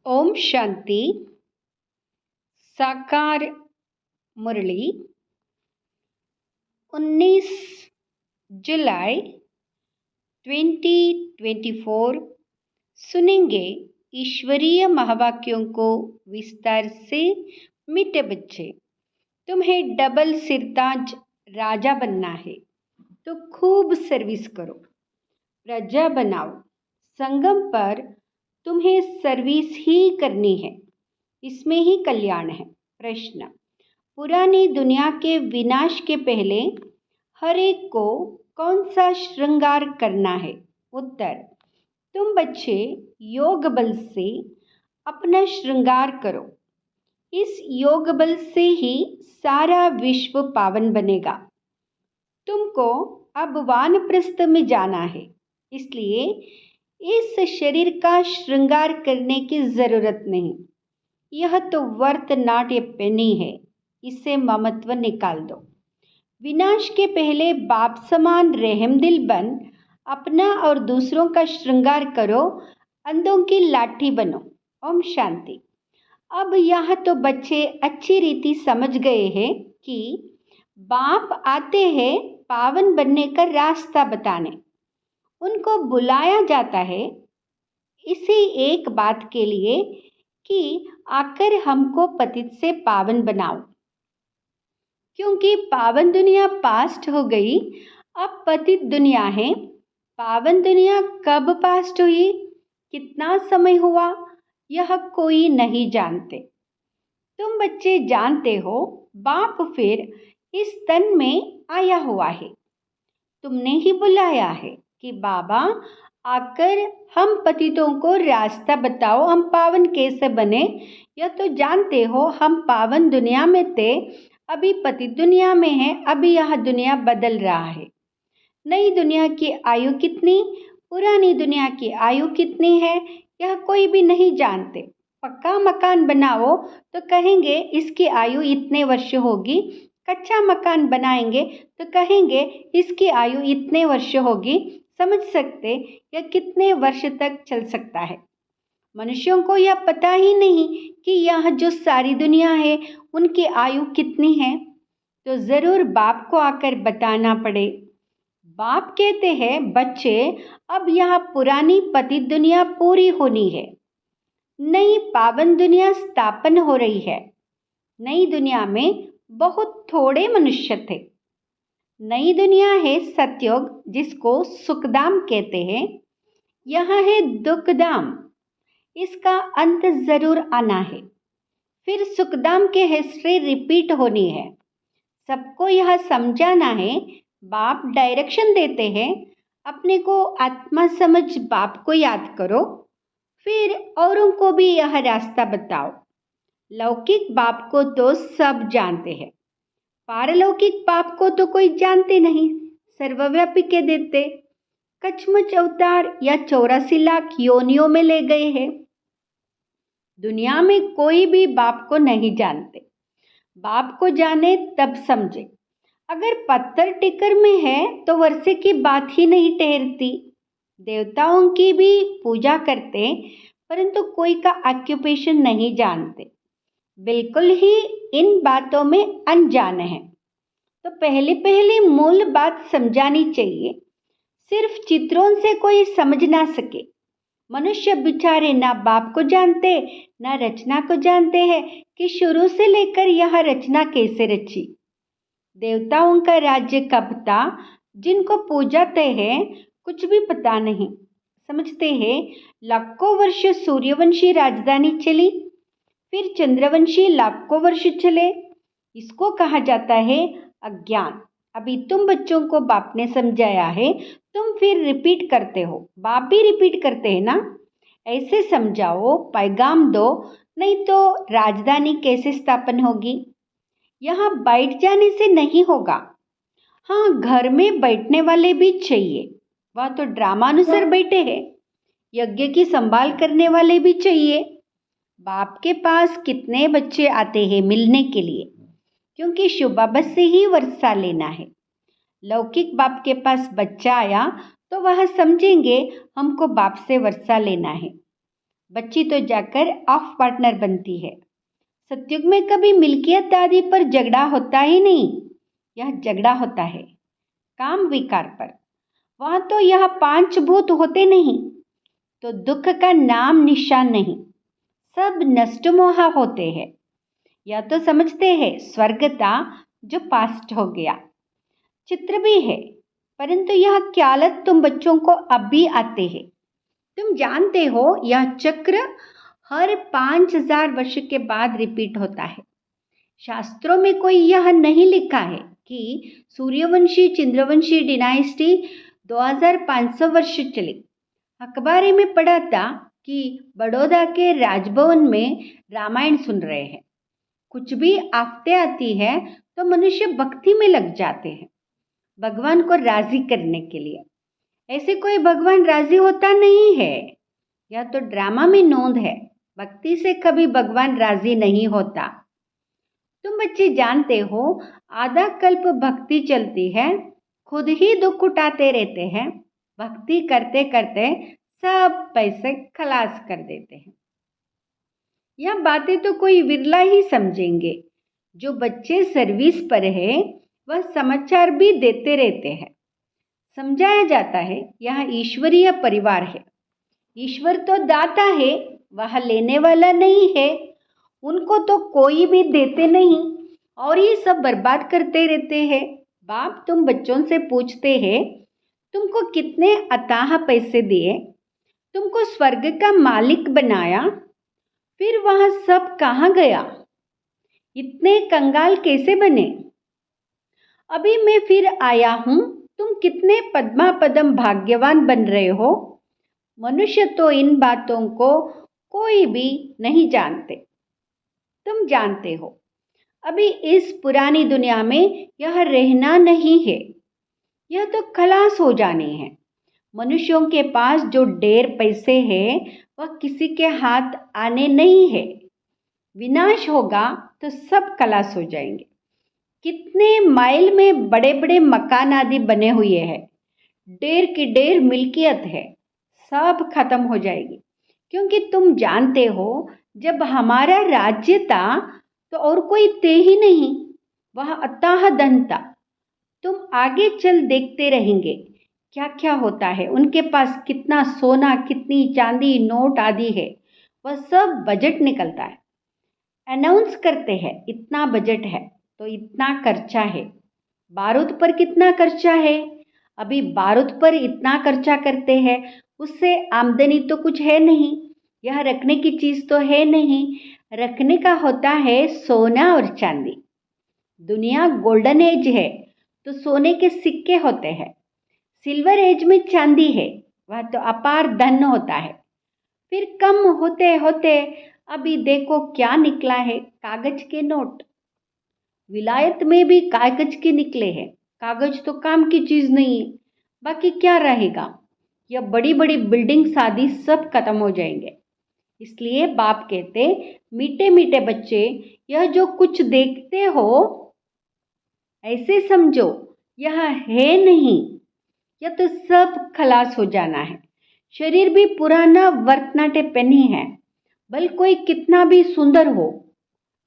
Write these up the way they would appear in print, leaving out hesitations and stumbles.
ओम शांति। साकार मुरली 19 जुलाई 2024। सुनेंगे ईश्वरीय महावाक्यों को विस्तार से। मीठे बच्चे, तुम्हें डबल सिरताज राजा बनना है तो खूब सर्विस करो, प्रजा बनाओ। संगम पर तुम्हें सर्विस ही करनी है, इसमें ही कल्याण है। प्रश्न: पुरानी दुनिया के विनाश के पहले हर एक को कौन सा श्रृंगार करना है? उत्तर: तुम बच्चे योग बल से अपना श्रृंगार करो। इस योग बल से ही सारा विश्व पावन बनेगा। तुमको अब वानप्रस्थ में जाना है, इसलिए इस शरीर का श्रृंगार करने की जरूरत नहीं। यह तो वर्त नाट्य पेनी है, इससे ममत्व निकाल दो। विनाश के पहले बाप समान रहमदिल बन अपना और दूसरों का श्रृंगार करो, अंधों की लाठी बनो। ओम शांति। अब यह तो बच्चे अच्छी रीति समझ गए हैं कि बाप आते हैं पावन बनने का रास्ता बताने। उनको बुलाया जाता है इसी एक बात के लिए कि आकर हमको पतित से पावन बनाओ। क्योंकि पावन दुनिया पास्ट हो गई, अब पतित दुनिया है। पावन दुनिया कब पास्ट हुई, कितना समय हुआ, यह कोई नहीं जानते। तुम बच्चे जानते हो, बाप फिर इस तन में आया हुआ है। तुमने ही बुलाया है कि बाबा आकर हम पतितों को रास्ता बताओ, हम पावन कैसे बने। यह तो जानते हो, हम पावन दुनिया में थे, अभी पतित दुनिया में है। अभी यह दुनिया बदल रहा है। नई दुनिया की आयु कितनी, पुरानी दुनिया की आयु कितनी है, यह कोई भी नहीं जानते। पक्का मकान बनाओ तो कहेंगे इसकी आयु इतने वर्ष होगी। कच्चा मकान बनाएंगे तो कहेंगे इसकी आयु इतने वर्ष होगी। समझ सकते यह कितने वर्ष तक चल सकता है। मनुष्यों को यह पता ही नहीं कि यह जो सारी दुनिया है उनकी आयु कितनी है, तो जरूर बाप को आकर बताना पड़े। बाप कहते हैं, बच्चे अब यह पुरानी पतित दुनिया पूरी होनी है, नई पावन दुनिया स्थापन हो रही है। नई दुनिया में बहुत थोड़े मनुष्य थे। नई दुनिया है सतयुग, जिसको सुखधाम कहते हैं। यह है दुखधाम, इसका अंत जरूर आना है। फिर सुखधाम के हिस्ट्री रिपीट होनी है। सबको यह समझाना है। बाप डायरेक्शन देते हैं, अपने को आत्मा समझ बाप को याद करो, फिर औरों को भी यह रास्ता बताओ। लौकिक बाप को तो सब जानते हैं, पारलौकिक बाप को तो कोई जानते नहीं। सर्वव्यापी के देते कचमच अवतार या 84 लाख योनियों में ले गए हैं। दुनिया में कोई भी बाप को नहीं जानते। बाप को जाने तब समझे। अगर पत्थर टिकर में है तो वर्षे की बात ही नहीं ठहरती। देवताओं की भी पूजा करते, परंतु कोई का ऑक्यूपेशन नहीं जानते। बिल्कुल ही इन बातों में अनजान है। तो पहले मूल बात समझानी चाहिए। सिर्फ चित्रों से कोई समझ ना सके। मनुष्य बेचारे ना बाप को जानते, ना रचना को जानते हैं कि शुरू से लेकर यह रचना कैसे रची। देवताओं का राज्य कब था, जिनको पूजाते हैं कुछ भी पता नहीं। समझते हैं लाखों वर्ष सूर्यवंशी राजधानी चली, फिर चंद्रवंशी लाखों वर्ष चले। इसको कहा जाता है अज्ञान। अभी तुम बच्चों को बाप ने समझाया है, तुम फिर रिपीट करते हो। बाप भी रिपीट करते हैं ना। ऐसे समझाओ, पैगाम दो, नहीं तो राजधानी कैसे स्थापन होगी। यहाँ बैठ जाने से नहीं होगा। हाँ, घर में बैठने वाले भी चाहिए, वह तो ड्रामानुसार बैठे हैं। यज्ञ की संभाल करने वाले भी चाहिए। बाप के पास कितने बच्चे आते हैं मिलने के लिए, क्योंकि शुभाबस से ही वर्षा लेना है। लौकिक बाप के पास बच्चा आया तो वह समझेंगे हमको बाप से वर्षा लेना है। बच्ची तो जाकर ऑफ पार्टनर बनती है। सतयुग में कभी मिल्कियत आदि पर झगड़ा होता ही नहीं, यह झगड़ा होता है काम विकार पर। वहां तो यह 5 भूत होते नहीं, तो दुख का नाम निशान नहीं, सब नष्ट मोहा होते हैं। या तो समझते हैं स्वर्ग था जो पास्ट हो गया, चित्र भी है, परंतु यह ख्यालत तुम बच्चों को अब भी आते हैं। तुम जानते हो यह चक्र हर 5000 वर्ष के बाद रिपीट होता है। शास्त्रों में कोई यह नहीं लिखा है कि सूर्यवंशी चंद्रवंशी डिनाइस्टी 2500 वर्ष चली। अखबार में पढ़ा था कि बड़ौदा के राजभवन में रामायण सुन रहे हैं। कुछ भी आफतें आती है तो मनुष्य भक्ति में लग जाते हैं भगवान को राजी करने के लिए। ऐसे कोई भगवान राजी होता नहीं है, यह तो ड्रामा में नोंद है। भक्ति से कभी भगवान राजी नहीं होता। तुम बच्चे जानते हो आधा कल्प भक्ति चलती है, खुद ही दुख उठाते रहते हैं, भक्ति करते करते सब पैसे खलास कर देते हैं। यह बातें तो कोई विरला ही समझेंगे। जो बच्चे सर्विस पर है वह समाचार भी देते रहते हैं। समझाया जाता है यह ईश्वरीय परिवार है। ईश्वर तो दाता है, वह लेने वाला नहीं है। उनको तो कोई भी देते नहीं और ये सब बर्बाद करते रहते हैं। बाप तुम बच्चों से पूछते हैं तुमको कितने अथाह पैसे दिए, तुमको स्वर्ग का मालिक बनाया, फिर वह सब कहाँ गया? इतने कंगाल कैसे बने? अभी मैं फिर आया हूँ, तुम कितने पद्मा पदम भाग्यवान बन रहे हो। मनुष्य तो इन बातों को कोई भी नहीं जानते। तुम जानते हो अभी इस पुरानी दुनिया में यह रहना नहीं है, यह तो खलास हो जाने हैं। मनुष्यों के पास जो ढेर पैसे हैं वह किसी के हाथ आने नहीं है। विनाश होगा तो सब खलास हो जाएंगे। कितने माइल में बड़े बड़े मकान आदि बने हुए हैं, ढेर की ढेर मिल्कियत है, सब खत्म हो जाएगी। क्योंकि तुम जानते हो जब हमारा राज्य था तो और कोई थे ही नहीं, वह अथाह धन था। तुम आगे चल देखते रहेंगे क्या क्या होता है। उनके पास कितना सोना, कितनी चांदी, नोट आदि है, वह सब बजट निकलता है। अनाउंस करते हैं इतना बजट है तो इतना खर्चा है। बारूद पर कितना खर्चा है, अभी बारूद पर इतना खर्चा करते हैं, उससे आमदनी तो कुछ है नहीं, यह रखने की चीज़ तो है नहीं। रखने का होता है सोना और चांदी। दुनिया गोल्डन एज है तो सोने के सिक्के होते हैं। सिल्वर एज में चांदी है, वह तो अपार धन होता है। फिर कम होते होते अभी देखो क्या निकला है, कागज के नोट। विलायत में भी कागज के निकले हैं। कागज तो काम की चीज़ नहीं है, बाकी क्या रहेगा? यह बड़ी बड़ी बिल्डिंग्स आदि सब खत्म हो जाएंगे। इसलिए बाप कहते मीठे मीठे बच्चे, यह जो कुछ देखते हो ऐसे समझो यह है नहीं, यह तो सब खलास हो जाना है। शरीर भी पुराना वर्तनाटे पहनी है, भल कोई कितना भी सुंदर हो,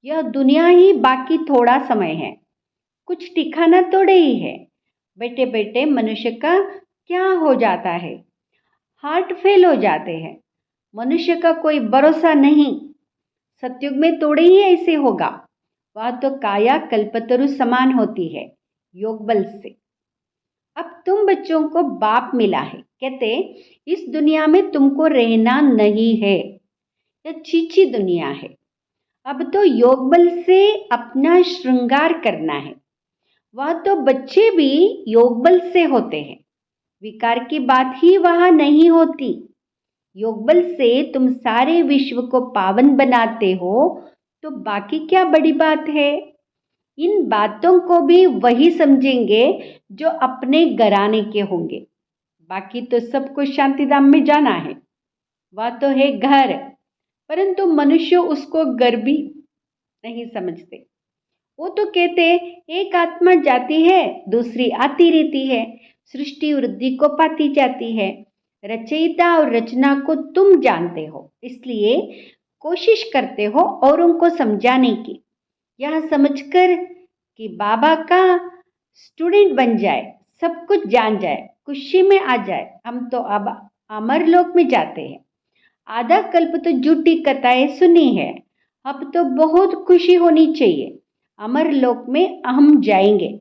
यह दुनिया ही बाकी थोड़ा समय है, कुछ ठिकाना तोड़े ही है। बैठे बैठे मनुष्य का क्या हो जाता है, हार्ट फेल हो जाते हैं। मनुष्य का कोई भरोसा नहीं। सतयुग में थोड़े ही ऐसे होगा, वह तो काया कल्पतरु समान होती है योग बल से। अब तुम बच्चों को बाप मिला है, कहते इस दुनिया में तुमको रहना नहीं है, यह छीछी दुनिया है। अब तो योग बल से अपना श्रृंगार करना है। वह तो बच्चे भी योग बल से होते हैं, विकार की बात ही वहां नहीं होती। योग बल से तुम सारे विश्व को पावन बनाते हो तो बाकी क्या बड़ी बात है। इन बातों को भी वही समझेंगे जो अपने घराने के होंगे। बाकी तो सबको शांतिधाम में जाना है, वह तो है घर, परंतु मनुष्य उसको घर भी नहीं समझते। वो तो कहते एक आत्मा जाती है दूसरी आती रहती है, सृष्टि वृद्धि को पाती जाती है, रचयिता और रचना को तुम जानते हो, इसलिए कोशिश करते हो और उनको समझाने की, यह समझकर कि बाबा का स्टूडेंट बन जाए, सब कुछ जान जाए, खुशी में आ जाए। हम तो अब अमर लोक में जाते हैं। आधा कल्प तो झूठी कथाएं सुनी है, अब तो बहुत खुशी होनी चाहिए। अमर लोक में हम जाएंगे।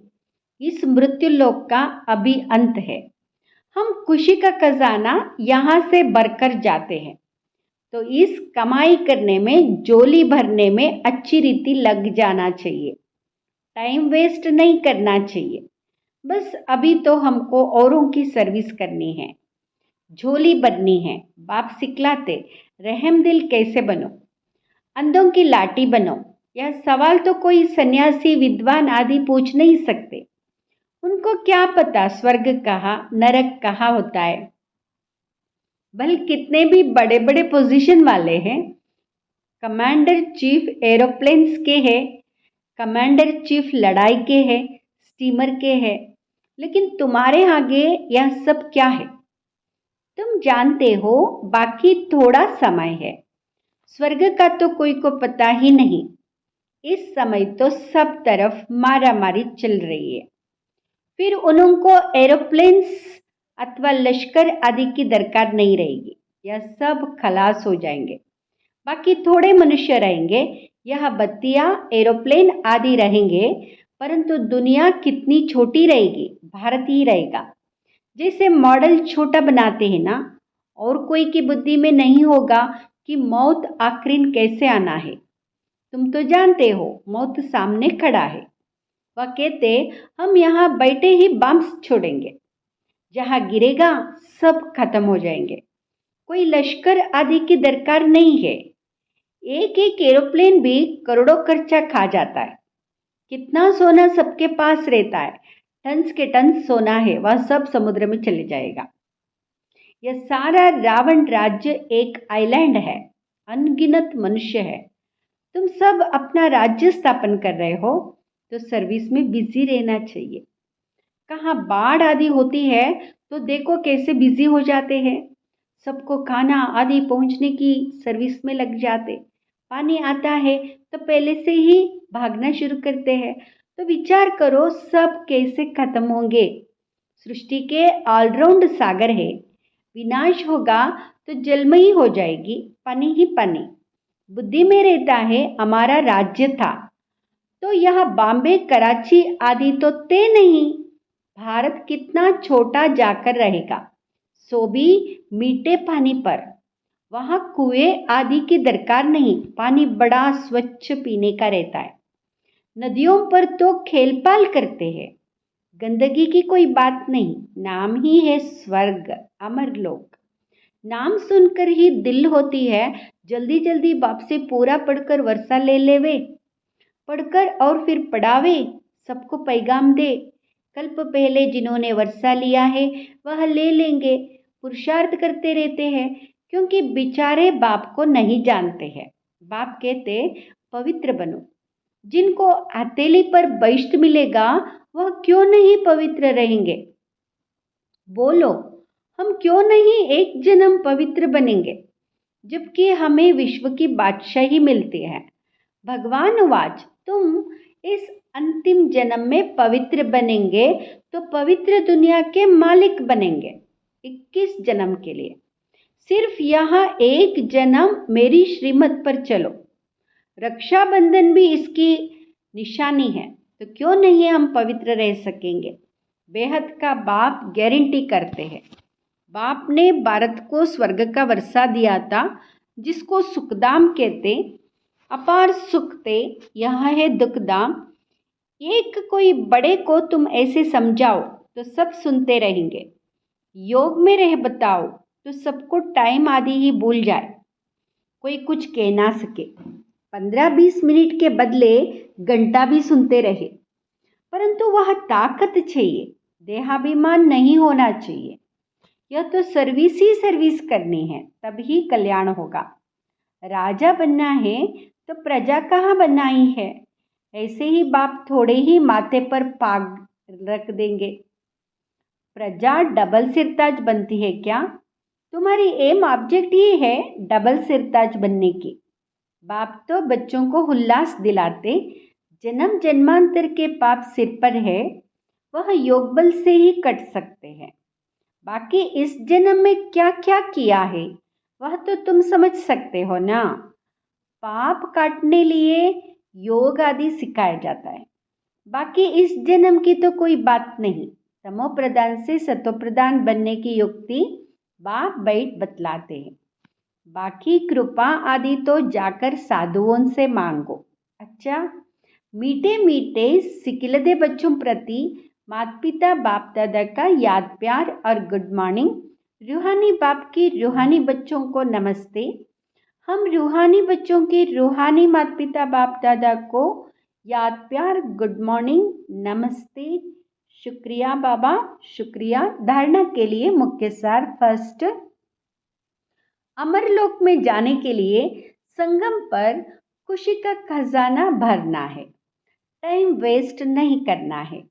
इस मृत्यु लोक का अभी अंत है। हम खुशी का खजाना यहाँ से भरकर जाते हैं, तो इस कमाई करने में, झोली भरने में अच्छी रीति लग जाना चाहिए। टाइम वेस्ट नहीं करना चाहिए। बस अभी तो हमको औरों की सर्विस करनी है, झोली भरनी है। बाप सिखलाते, रहम दिल कैसे बनो, अंधों की लाठी बनो। यह सवाल तो कोई सन्यासी, विद्वान आदि पूछ नहीं सकते। उनको क्या पता स्वर्ग कहाँ, नरक कहाँ होता है। भले कितने भी बड़े बड़े पोजीशन वाले हैं, कमांडर चीफ एरोप्लेन्स के हैं, कमांडर चीफ लड़ाई के हैं, स्टीमर के हैं, लेकिन तुम्हारे आगे यह सब क्या है तुम जानते हो। बाकी थोड़ा समय है। स्वर्ग का तो कोई को पता ही नहीं। इस समय तो सब तरफ मारामारी चल रही है। फिर उनको एरोप्लेन्स अथवा लश्कर आदि की दरकार नहीं रहेगी। यह सब खलास हो जाएंगे। बाकी थोड़े मनुष्य रहेंगे। यह बत्तियां, एरोप्लेन आदि रहेंगे, परंतु दुनिया कितनी छोटी रहेगी, भारत ही रहेगा। जैसे मॉडल छोटा बनाते हैं ना, और कोई की बुद्धि में नहीं होगा कि मौत आखिर कैसे आना है। तुम तो जानते हो, मौत सामने खड़ा है। वह कहते, हम यहाँ बैठे ही बम्स छोड़ेंगे, जहाँ गिरेगा सब खत्म हो जाएंगे। कोई लश्कर आदि की दरकार नहीं है। एक एक एरोप्लेन भी करोड़ों खर्चा खा जाता है। कितना सोना सबके पास रहता है, टन्स के टन्स सोना है, वह सब समुद्र में चले जाएगा। यह सारा रावण राज्य एक आइलैंड है, अनगिनत मनुष्य है। तुम सब अपना राज्य स्थापन कर रहे हो, तो सर्विस में बिजी रहना चाहिए। कहाँ बाढ़ आदि होती है तो देखो कैसे बिजी हो जाते हैं। सबको खाना आदि पहुंचने की सर्विस में लग जाते। पानी आता है तो पहले से ही भागना शुरू करते हैं। तो विचार करो सब कैसे खत्म होंगे। सृष्टि के ऑलराउंड सागर है। विनाश होगा तो जलमयी हो जाएगी, पानी ही पानी। बुद्धि में रहता है हमारा राज्य था, तो यह बॉम्बे, कराची आदि तो थे नहीं। भारत कितना छोटा जाकर रहेगा, सो भी मीठे पानी पर। वहाँ कुएं आदि की दरकार नहीं, पानी बड़ा स्वच्छ पीने का रहता है। नदियों पर तो खेलपाल करते हैं, गंदगी की कोई बात नहीं। नाम ही है स्वर्ग, अमर लोक। नाम सुनकर ही दिल होती है जल्दी जल्दी बाप से पूरा पढ़कर वर्षा ले लेवे, पढ़कर और फिर पढ़ावे, सबको पैगाम दे। कल्प पहले जिन्होंने वर्षा लिया है वह ले लेंगे। पुरुषार्थ करते रहते हैं क्योंकि बेचारे बाप को नहीं जानते हैं। बाप कहते पवित्र बनो। जिनको हथेली पर बैष्ट मिलेगा वह क्यों नहीं पवित्र रहेंगे। बोलो, हम क्यों नहीं एक जन्म पवित्र बनेंगे, जबकि हमें विश्व की बादशाही मिलती है। भगवान उवाच, तुम इस अंतिम जन्म में पवित्र बनेंगे तो पवित्र दुनिया के मालिक बनेंगे। 21 जन्म के लिए सिर्फ यहाँ एक जन्म मेरी श्रीमत पर चलो। रक्षाबंधन भी इसकी निशानी है, तो क्यों नहीं हम पवित्र रह सकेंगे। बेहद का बाप गारंटी करते हैं। बाप ने भारत को स्वर्ग का वर्षा दिया था, जिसको सुखदाम कहते। अपार सुख थे, यह है दुखदाम। एक कोई बड़े को तुम ऐसे समझाओ तो सब सुनते रहेंगे। योग में रह बताओ तो सबको टाइम आदि ही भूल जाए, कोई कुछ कह ना सके। 15-20 मिनट के बदले घंटा भी सुनते रहे, परंतु वह ताकत चाहिए, देहाभिमान नहीं होना चाहिए। यह तो सर्विस ही सर्विस करनी है, तभी कल्याण होगा। राजा बनना है तो प्रजा कहाँ बनाई है। ऐसे ही बाप थोड़े ही माथे पर पाग रख देंगे। प्रजा डबल सिरताज बनती है क्या। तुम्हारी एम ऑब्जेक्ट ये है डबल सिरताज बनने की। बाप तो बच्चों को उल्लास दिलाते, जन्म जन्मांतर के पाप सिर पर है, वह योग बल से ही कट सकते हैं। बाकी इस जन्म में क्या क्या किया है वह तो तुम समझ सकते हो ना। पाप काटने लिए योग आदि सिखाया जाता है। बाकी इस जन्म की तो कोई बात नहीं। तमो प्रधान से सतो प्रधान बनने की युक्ति बाप बैठ बतलाते हैं। बाकी कृपा आदि तो जाकर साधुओं से मांगो। अच्छा, मीठे मीठे सिकिलदे बच्चों प्रति माता पिता बाप दादा का याद प्यार और गुड मॉर्निंग। रूहानी बाप की रूहानी बच्चों को नमस्ते। हम रूहानी बच्चों के रूहानी माता पिता बाप दादा को याद प्यार गुड मॉर्निंग नमस्ते। शुक्रिया बाबा, शुक्रिया। धारणा के लिए मुख्य सार। फर्स्ट, अमरलोक में जाने के लिए संगम पर खुशी का खजाना भरना है। टाइम वेस्ट नहीं करना है।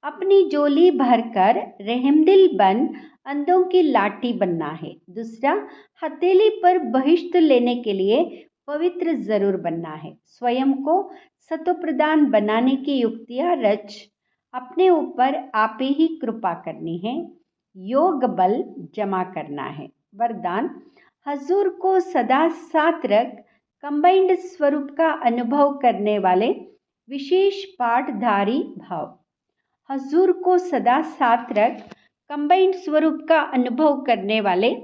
अपनी झोली भरकर रहमदिल बन अंधों की लाठी बनना है। दूसरा, हथेली पर बहिष्ठ लेने के लिए पवित्र जरूर बनना है। स्वयं को सतोप्रधान बनाने की युक्तियां रच अपने ऊपर आप ही कृपा करनी है। योग बल जमा करना है। वरदान, हजूर को सदा साथ रख कंबाइंड स्वरूप का अनुभव करने वाले विशेष पाठधारी भाव। हजूर को सदा साथ रख कंबाइंड स्वरूप का अनुभव करने वाले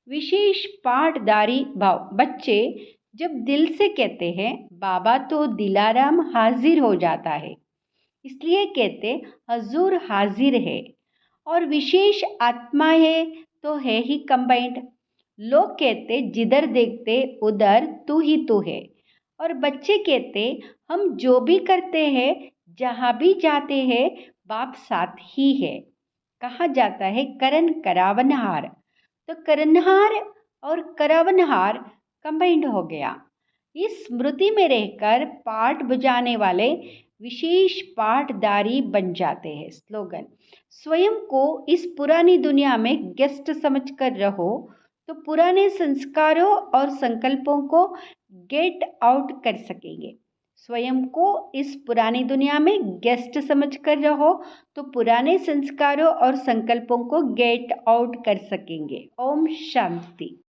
विशेष पाठधारी भाव। बच्चे जब दिल से कहते हैं बाबा तो दिलाराम हाजिर हो जाता है, इसलिए कहते हजूर हाजिर है। और विशेष आत्मा है तो है ही कंबाइंड। लोग कहते जिधर देखते उधर तू ही तू है। और बच्चे कहते हम जो भी करते हैं जहाँ भी जाते हैं बाप साथ ही है। कहा जाता है करन करावनहार, तो करनहार और करावनहार कंबाइंड हो गया। इस स्मृति में रहकर पाठ बजाने वाले विशेष पाठधारी बन जाते हैं। स्लोगन, स्वयं को इस पुरानी दुनिया में गेस्ट समझकर रहो तो पुराने संस्कारों और संकल्पों को गेट आउट कर सकेंगे। स्वयं को इस पुरानी दुनिया में गेस्ट समझकर रहो तो पुराने संस्कारों और संकल्पों को गेट आउट कर सकेंगे। ओम शांति।